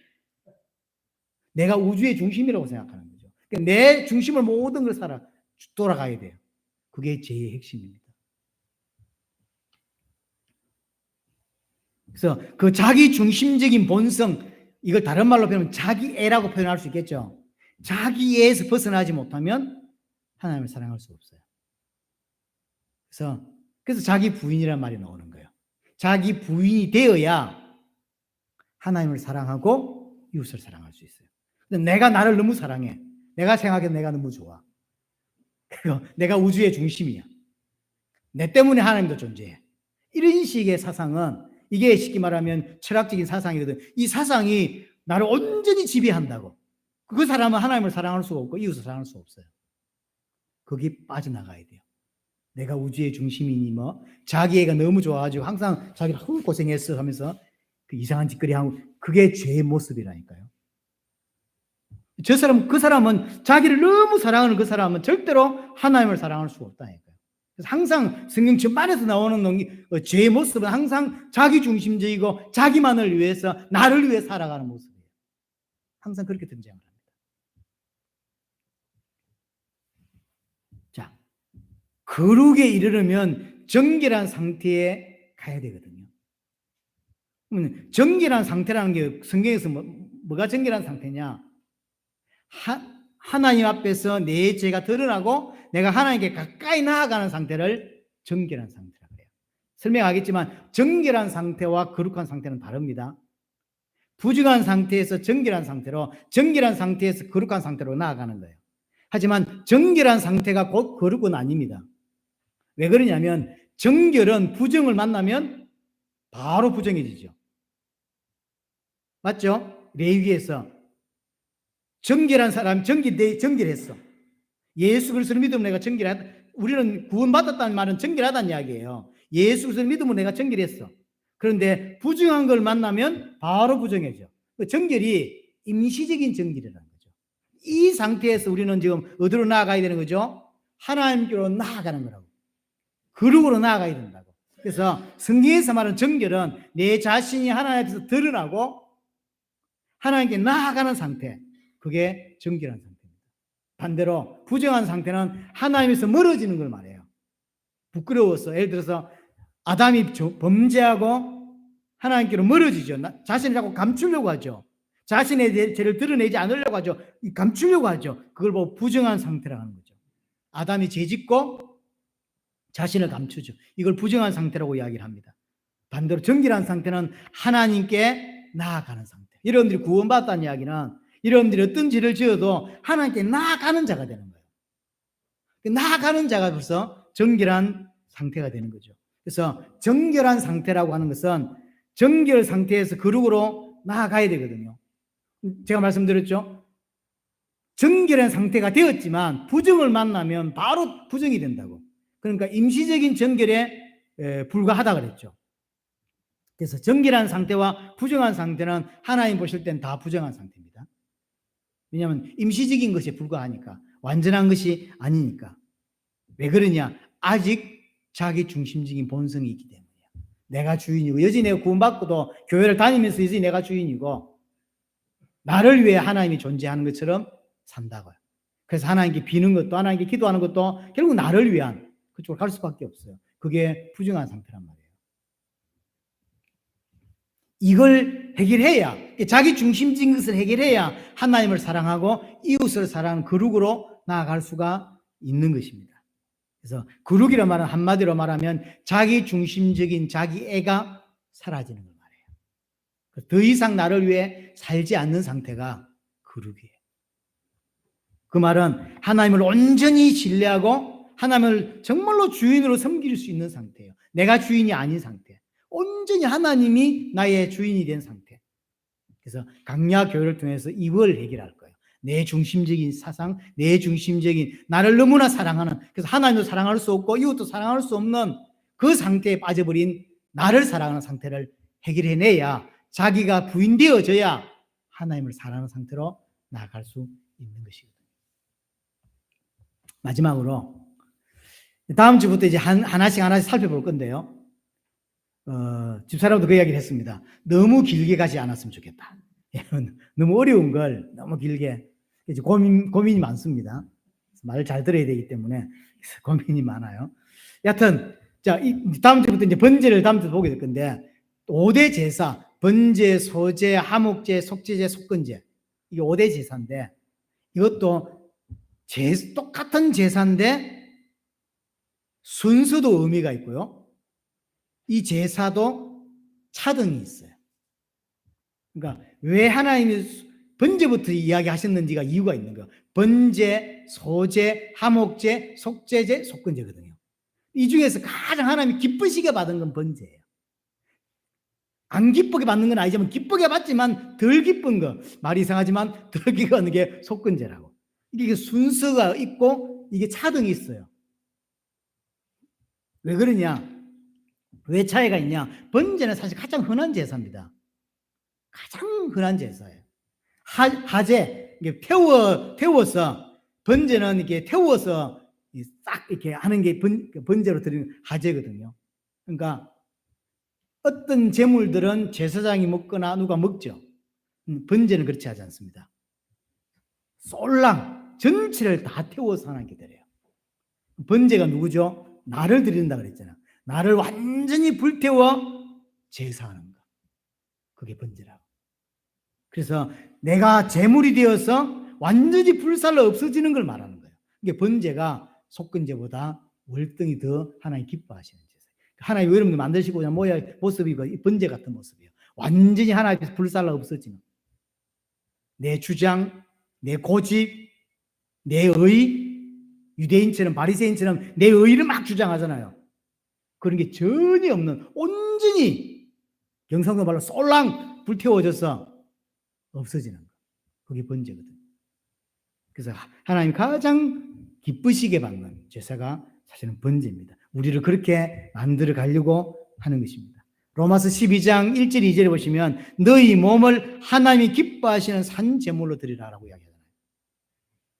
내가 우주의 중심이라고 생각하는 거죠. 그러니까 내 중심을 모든 걸 돌아가야 돼요. 그게 제일 핵심입니다. 그래서 그 자기 중심적인 본성, 이걸 다른 말로 표현하면 자기애라고 표현할 수 있겠죠. 자기애에서 벗어나지 못하면 하나님을 사랑할 수 없어요. 그래서 자기 부인이라는 말이 나오는 거예요. 자기 부인이 되어야 하나님을 사랑하고 이웃을 사랑할 수 있어요. 근데 내가 나를 너무 사랑해. 내가 생각해 내가 너무 좋아. 내가 우주의 중심이야. 내 때문에 하나님도 존재해. 이런 식의 사상은 이게 쉽게 말하면 철학적인 사상이거든. 이 사상이 나를 온전히 지배한다고. 그 사람은 하나님을 사랑할 수가 없고 이웃을 사랑할 수가 없어요. 거기 빠져나가야 돼요. 내가 우주의 중심이니 뭐 자기애가 너무 좋아가지고 항상 자기를 고생했어 하면서 그 이상한 짓거리 하고 그게 죄의 모습이라니까요. 그 사람은 자기를 너무 사랑하는 그 사람은 절대로 하나님을 사랑할 수가 없다니까요. 그래서 항상 성경 전반에서 나오는 죄의 모습은 항상 자기 중심적이고 자기만을 위해서 나를 위해 살아가는 모습이에요. 항상 그렇게 등장을 합니다. 자, 거룩에 이르려면 정결한 상태에 가야 되거든요. 정결한 상태라는 게 성경에서 뭐가 정결한 상태냐? 하나님 앞에서 내 죄가 드러나고 내가 하나님께 가까이 나아가는 상태를 정결한 상태라고 해요. 설명하겠지만 정결한 상태와 거룩한 상태는 다릅니다. 부정한 상태에서 정결한 상태로, 정결한 상태에서 거룩한 상태로 나아가는 거예요. 하지만 정결한 상태가 곧 거룩은 아닙니다. 왜 그러냐면 정결은 부정을 만나면 바로 부정해지죠. 맞죠? 레위기에서 정결한 사람 정결했어. 예수 그리스도를 믿으면 내가 정결하다. 우리는 구원받았다는 말은 정결하다는 이야기예요. 예수 그리스도를 믿으면 내가 정결했어. 그런데 부정한 걸 만나면 바로 부정해져. 정결이 임시적인 정결이라는 거죠. 이 상태에서 우리는 지금 어디로 나아가야 되는 거죠? 하나님께로 나아가는 거라고. 거룩으로 나아가야 된다고. 그래서 성경에서 말하는 정결은 내 자신이 하나님 앞에서 드러나고 하나님께 나아가는 상태. 그게 정결한 상태입니다. 반대로 부정한 상태는 하나님에서 멀어지는 걸 말해요. 부끄러워서 예를 들어서 아담이 범죄하고 하나님께로 멀어지죠. 자신을 자꾸 감추려고 하죠. 자신의 죄를 드러내지 않으려고 하죠. 감추려고 하죠. 그걸 보고 부정한 상태라고 하는 거죠. 아담이 죄 짓고 자신을 감추죠. 이걸 부정한 상태라고 이야기를 합니다. 반대로 정결한 상태는 하나님께 나아가는 상태. 여러분들이 구원받았다는 이야기는 여러분들이 어떤 죄를 지어도 하나님께 나아가는 자가 되는 거예요. 나아가는 자가 벌써 정결한 상태가 되는 거죠. 그래서 정결한 상태라고 하는 것은 정결 상태에서 거룩으로 나아가야 되거든요. 제가 말씀드렸죠. 정결한 상태가 되었지만 부정을 만나면 바로 부정이 된다고. 그러니까 임시적인 정결에 불과하다 그랬죠. 그래서 정결한 상태와 부정한 상태는 하나님 보실 땐 다 부정한 상태입니다. 왜냐하면 임시적인 것에 불과하니까, 완전한 것이 아니니까. 왜 그러냐? 아직 자기 중심적인 본성이 있기 때문이에요. 내가 주인이고, 여전히 내가 구원받고도 교회를 다니면서 여전히 내가 주인이고 나를 위해 하나님이 존재하는 것처럼 산다고요. 그래서 하나님께 비는 것도, 하나님께 기도하는 것도 결국 나를 위한 그쪽으로 갈 수밖에 없어요. 그게 부정한 상태란 말이에요. 이걸 해결해야, 자기 중심적인 것을 해결해야 하나님을 사랑하고 이웃을 사랑하는 거룩으로 나아갈 수가 있는 것입니다. 그래서 거룩이란 말은 한마디로 말하면 자기 중심적인 자기 애가 사라지는 걸 말해요. 더 이상 나를 위해 살지 않는 상태가 거룩이에요. 그 말은 하나님을 온전히 신뢰하고 하나님을 정말로 주인으로 섬길 수 있는 상태예요. 내가 주인이 아닌 상태. 온전히 하나님이 나의 주인이 된 상태. 그래서 강야 교회를 통해서 이걸 해결할 거예요. 내 중심적인 사상, 내 중심적인 나를 너무나 사랑하는, 그래서 하나님도 사랑할 수 없고 이웃도 사랑할 수 없는 그 상태에 빠져버린 나를 사랑하는 상태를 해결해내야, 자기가 부인되어져야 하나님을 사랑하는 상태로 나아갈 수 있는 것이거든요. 마지막으로 다음 주부터 이제 하나씩 살펴볼 건데요. 집사람도 그 이야기를 했습니다. 너무 길게 가지 않았으면 좋겠다. 너무 어려운 걸 너무 길게, 이제 고민이 많습니다. 말을 잘 들어야 되기 때문에 고민이 많아요. 여하튼, 자, 다음 주부터 이제 번제를 다음 주에 보게 될 건데, 5대 제사, 번제, 소제, 하목제, 속제제, 속건제. 이게 5대 제사인데, 이것도 똑같은 제사인데, 순서도 의미가 있고요. 이 제사도 차등이 있어요. 그러니까 왜 하나님이 번제부터 이야기하셨는지가 이유가 있는 거예요. 번제, 소제, 하목제, 속제제, 속건제거든요. 이 중에서 가장 하나님이 기쁘시게 받은 건 번제예요. 안 기쁘게 받는 건 아니지만 기쁘게 받지만 덜 기쁜 거, 말이 이상하지만 덜 기쁜 게 속건제라고. 이게 순서가 있고 이게 차등이 있어요. 왜 그러냐? 왜 차이가 있냐? 번제는 사실 가장 흔한 제사입니다. 가장 흔한 제사예요. 하제, 이게 태워서, 번제는 이렇게 태워서 싹 이렇게 하는 게 번제로 드리는 하제거든요. 그러니까 어떤 제물들은 제사장이 먹거나 누가 먹죠. 번제는 그렇지 하지 않습니다. 쏠랑 전체를 다 태워서 하나님께 드려요. 번제가 누구죠? 나를 드린다 그랬잖아. 나를 완전히 불태워 제사하는 거. 그게 번제라고. 그래서 내가 제물이 되어서 완전히 불살라 없어지는 걸 말하는 거예요. 이게 번제가 속건제보다 월등히 더 하나님 기뻐하시는 제사예요. 하나님 여러분들 만드시고자 모습이 번제 같은 모습이에요. 완전히 하나님 앞에서 불살라 없어지는, 내 주장, 내 고집, 내 의, 유대인처럼 바리새인처럼 내 의를 막 주장하잖아요. 그런 게 전혀 없는, 온전히 경상도 말로 쏠랑 불태워져서 없어지는 거. 그게 번제거든요. 그래서 하나님 가장 기쁘시게 받는 제사가 사실은 번제입니다. 우리를 그렇게 만들어 가려고 하는 것입니다. 로마서 12장 1절 2절에 보시면 너희 몸을 하나님이 기뻐하시는 산 제물로 드리라라고 이야기하잖아요.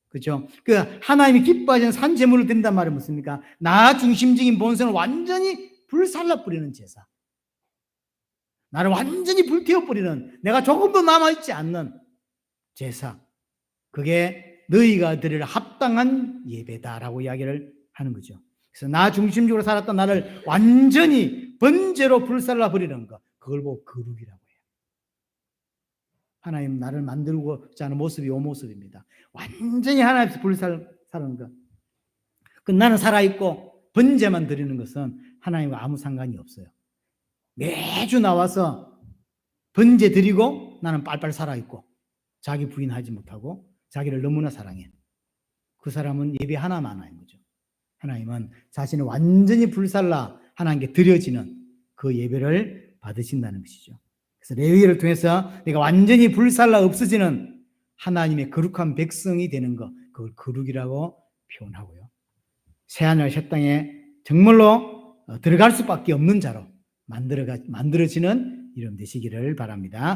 그렇죠? 그 하나님이 기뻐하시는 산 제물을 드린단 말은 무엇입니까? 나 중심적인 본성을 완전히 불살라 뿌리는 제사. 나를 완전히 불태워 뿌리는, 내가 조금도 남아있지 않는 제사. 그게 너희가 드릴 합당한 예배다라고 이야기를 하는 거죠. 그래서 나 중심적으로 살았던 나를 완전히 번제로 불살라 버리는 것, 그걸 보고 거룩이라고 해요. 하나님 나를 만들고자 하는 모습이 이 모습입니다. 완전히 하나님 앞에서 불살라는 것. 그 나는 살아있고 번제만 드리는 것은 하나님과 아무 상관이 없어요. 매주 나와서 번제 드리고 나는 빨빨 살아있고 자기 부인하지 못하고 자기를 너무나 사랑해. 그 사람은 예배 하나만 하는 거죠. 하나님은 자신을 완전히 불살라 하나님께 드려지는 그 예배를 받으신다는 것이죠. 그래서 레위기를 통해서 내가 완전히 불살라 없어지는 하나님의 거룩한 백성이 되는 것, 그걸 거룩이라고 표현하고요. 새하늘 새 땅에 정말로 들어갈 수밖에 없는 자로 만들어지는 이름 되시기를 바랍니다.